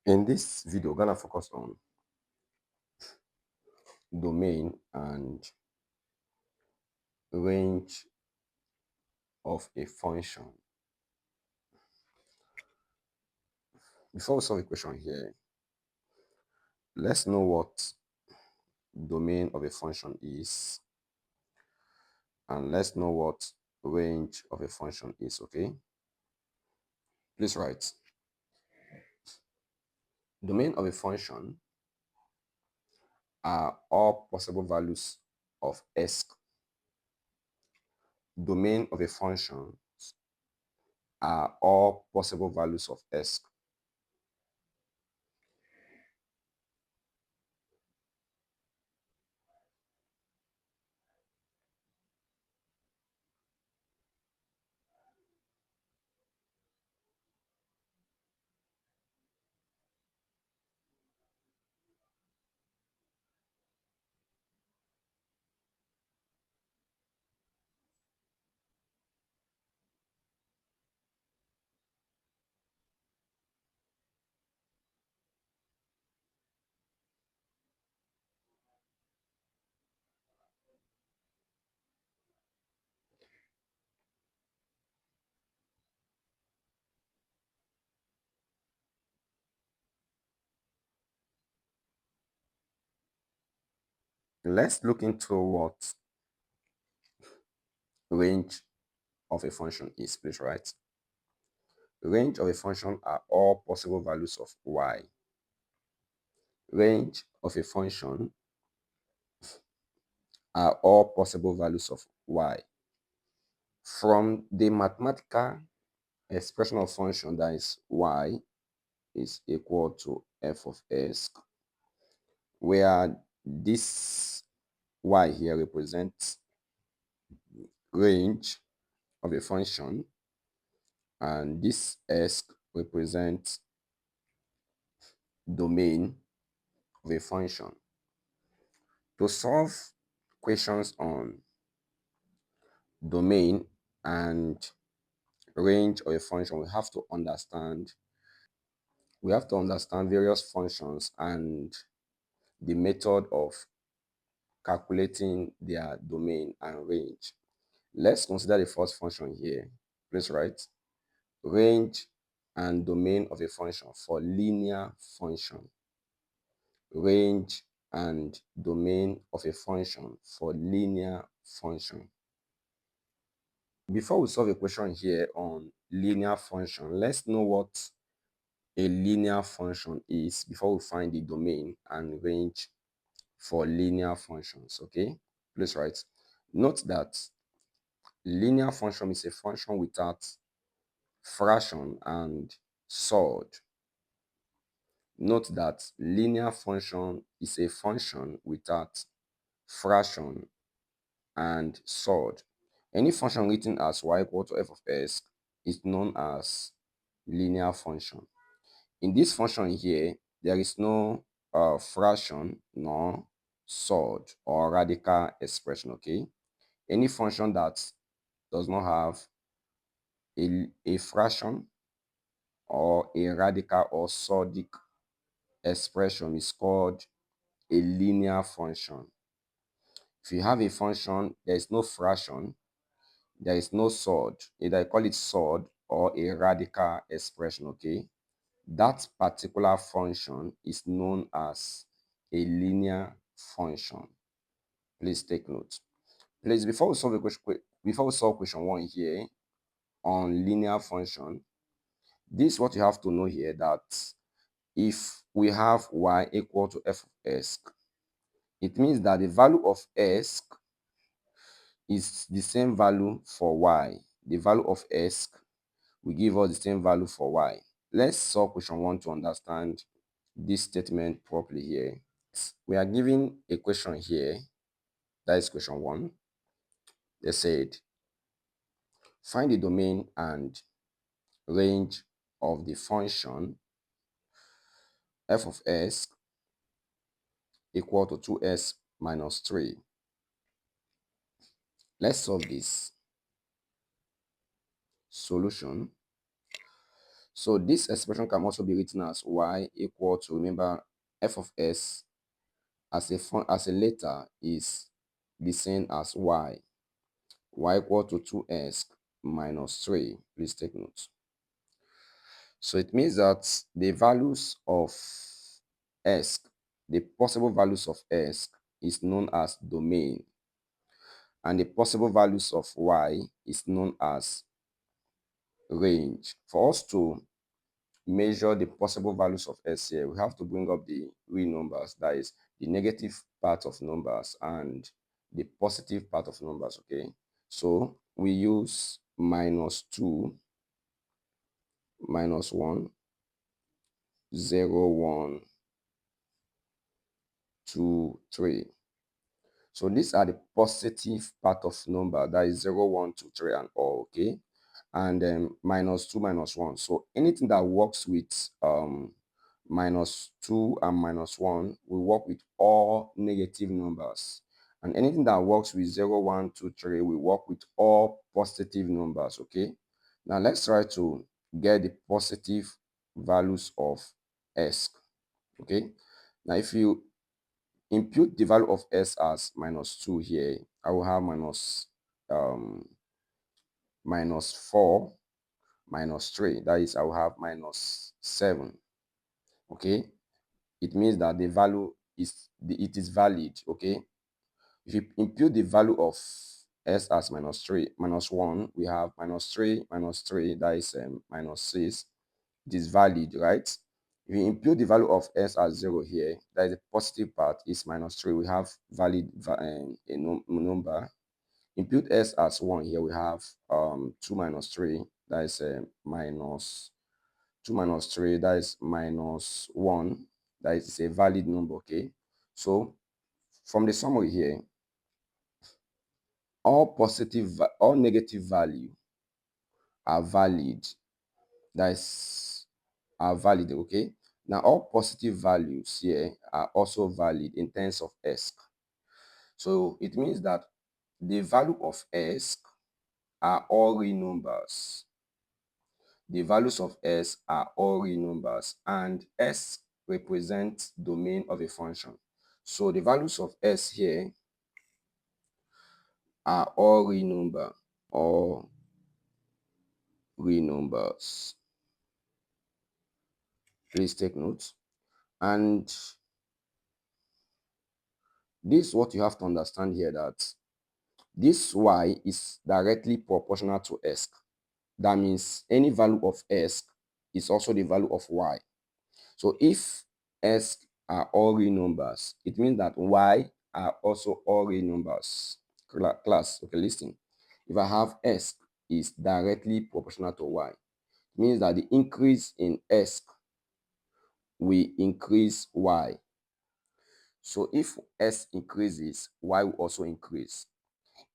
In this video, we're gonna focus on domain and range of a function. Before we solve the question here, let's know what domain of a function is, and let's know what range of a function is. Okay, please write. Domain of a function are all possible values of s. Domain of a function are all possible values of s. Let's look into what range of a function is. Please write. Range of a function are all possible values of y. Range of a function are all possible values of y. From the mathematical expression of function, that is y is equal to f of s, where this y here represents range of a function and this s represents domain of a function. To solve questions on domain and range of a function, we have to understand various functions and the method of calculating their domain and range. Let's consider the first function here. Please write range and domain of a function for linear function. Range and domain of a function for linear function. Before we solve a question here on linear function, let's know what a linear function is before we find the domain and range for linear functions. Okay, please write. Note that linear function is a function without fraction and surd. Note that linear function is a function without fraction and surd. Any function written as y equal to f of s is known as linear function. In this function here, there is no fraction nor surd or radical expression. Okay, any function that does not have a fraction or a radical or surdic expression is called a linear function. If you have a function, there is no fraction, there is no surd, either I call it surd or a radical expression. Okay, that particular function is known as a linear function. Please take note. Please, before we solve question 1 here on linear function, this is what you have to know here, that if we have y equal to f of s, it means that the value of s is the same value for y. The value of s will give us the same value for y. Let's solve question 1 to understand this statement properly here. We are given a question here, that is question 1. They said, find the domain and range of the function f of s equal to 2s minus 3. Let's solve this. Solution. So this expression can also be written as y equal to, remember, f of s as a letter is the same as y equal to 2s minus 3. Please take note. So it means that the values of s, the possible values of s is known as domain, and the possible values of y is known as range. For us to measure the possible values of s here, we have to bring up the real numbers, that is the negative part of numbers and the positive part of numbers. Okay, so we use -2, -1, 0, 1, 2, 3. So these are the positive part of number, that is 0, 1, 2, 3, and all. Okay, and then -2, -1. So anything that works with -2 and -1 will work with all negative numbers, and anything that works with 0, 1, 2, 3 will work with all positive numbers. Okay, now let's try to get the positive values of s. Okay, now if you impute the value of s as -2 here, I will have -4 -3. That is, I will have -7. Okay, it means that the value it is valid. Okay, if you impute the value of s as -1, we have -3 -3, that is -6. It is valid, right? If you impute the value of s as 0 here, that is the positive part, is -3, we have valid number. Impute s as 1 here, we have 2 minus 3, that is minus 2 minus 3, that is -1, that is a valid number. Okay, so from the summary here, all negative value are valid, that is are valid. Okay, now all positive values here are also valid in terms of s. So it means that the value of s are all real numbers. The values of s are all real numbers, and s represents domain of a function. So the values of s here are all real number, all real numbers. Please take note. And this is what you have to understand here, that this y is directly proportional to s. That means any value of s is also the value of y. So if s are all real numbers, it means that y are also all real numbers. Class, okay, listen. If I have s is directly proportional to y, it means that the increase in s will increase y. So if s increases, y will also increase.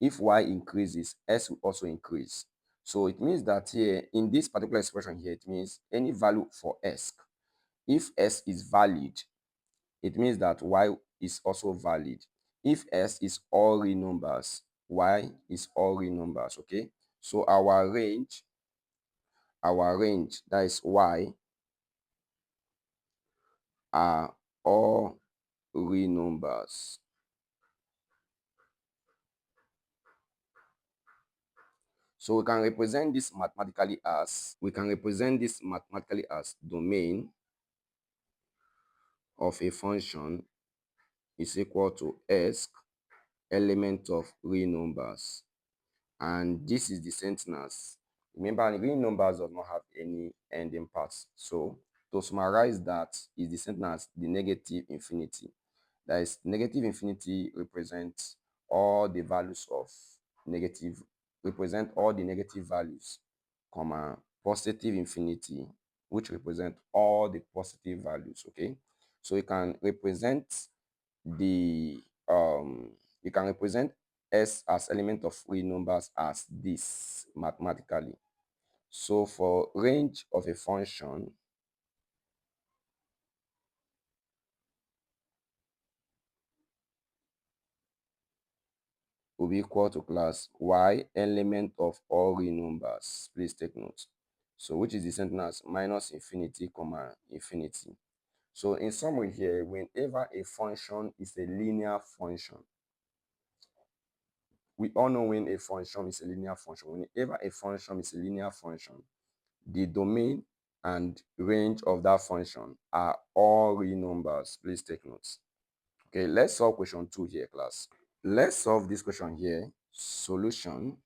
If y increases, s will also increase. So it means that here, in this particular expression here, it means any value for s. If s is valid, it means that y is also valid. If s is all real numbers, y is all real numbers. Okay, so our range, that is y, are all real numbers. So we can represent this mathematically as domain of a function is equal to s element of real numbers, and this is the same thing as, remember, real numbers does not have any ending parts. So to summarize, that is the same thing as the negative infinity. That is, negative infinity represents all the values of negative, represent all the negative values, comma, positive infinity, which represent all the positive values. Okay, so the you can represent s as element of real numbers as this mathematically. So for range of a function will be equal to class y element of all real numbers. Please take note. So which is the same thing as minus infinity, comma infinity. So in summary here, whenever a function is a linear function, we all know when a function is a linear function. Whenever a function is a linear function, the domain and range of that function are all real numbers. Please take notes. Okay, let's solve question 2 here, class. Let's solve this question here. Solution.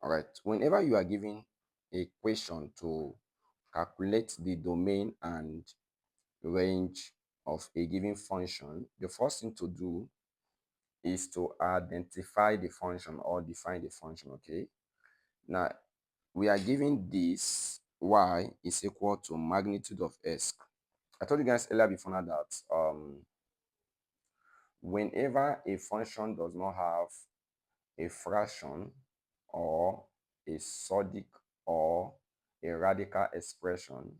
All right, whenever you are given a question to calculate the domain and range of a given function, the first thing to do is to identify the function or define the function. Okay, now we are given this y is equal to magnitude of s. I told you guys earlier before now that whenever a function does not have a fraction or a sodic or a radical expression,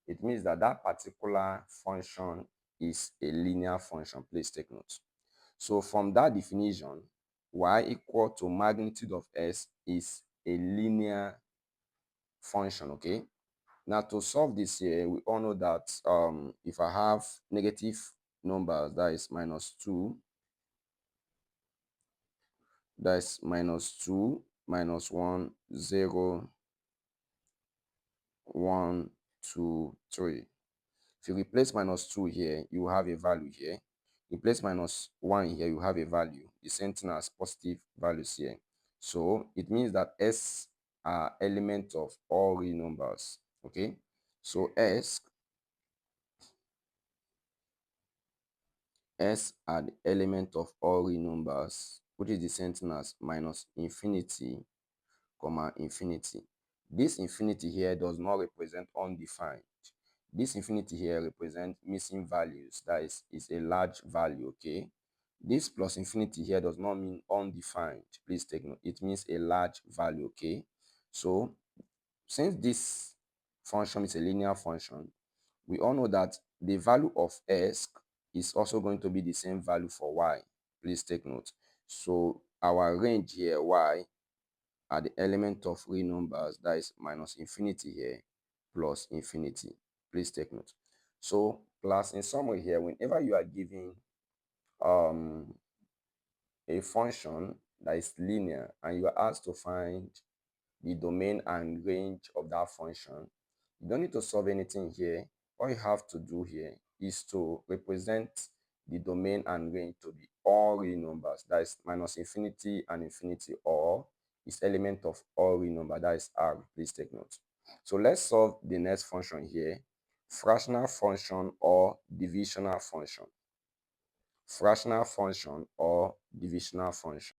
it means that that particular function is a linear function. Please take note. So from that definition, y equal to magnitude of s is a linear function. Okay, now to solve this here, we all know that if I have negative numbers, that is minus 2, that is minus 2, minus 1, 0, 1, 2, 3. If you replace minus 2 here, you have a value here. Replace minus 1 here, you have a value. The same thing as positive values here. So it means that s are elements of all real numbers. Okay, so s are the element of all real numbers, which is the same thing as minus infinity, comma infinity. This infinity here does not represent undefined. This infinity here represents missing values. That is a large value. Okay, this plus infinity here does not mean undefined. Please take note, it means a large value. Okay, so since this function is a linear function, we all know that the value of s is also going to be the same value for y. Please take note. So our range here, y, are the element of real numbers, that is minus infinity here plus infinity. Please take note. So class, in summary here, whenever you are given um, a function that is linear and you are asked to find the domain and range of that function, you don't need to solve anything here. All you have to do here is to represent the domain and range to be all real numbers, that is minus infinity and infinity, or is element of all real number, that is r. Please take note. So let's solve the next function here. Fractional function or divisional function. Fractional function or divisional function.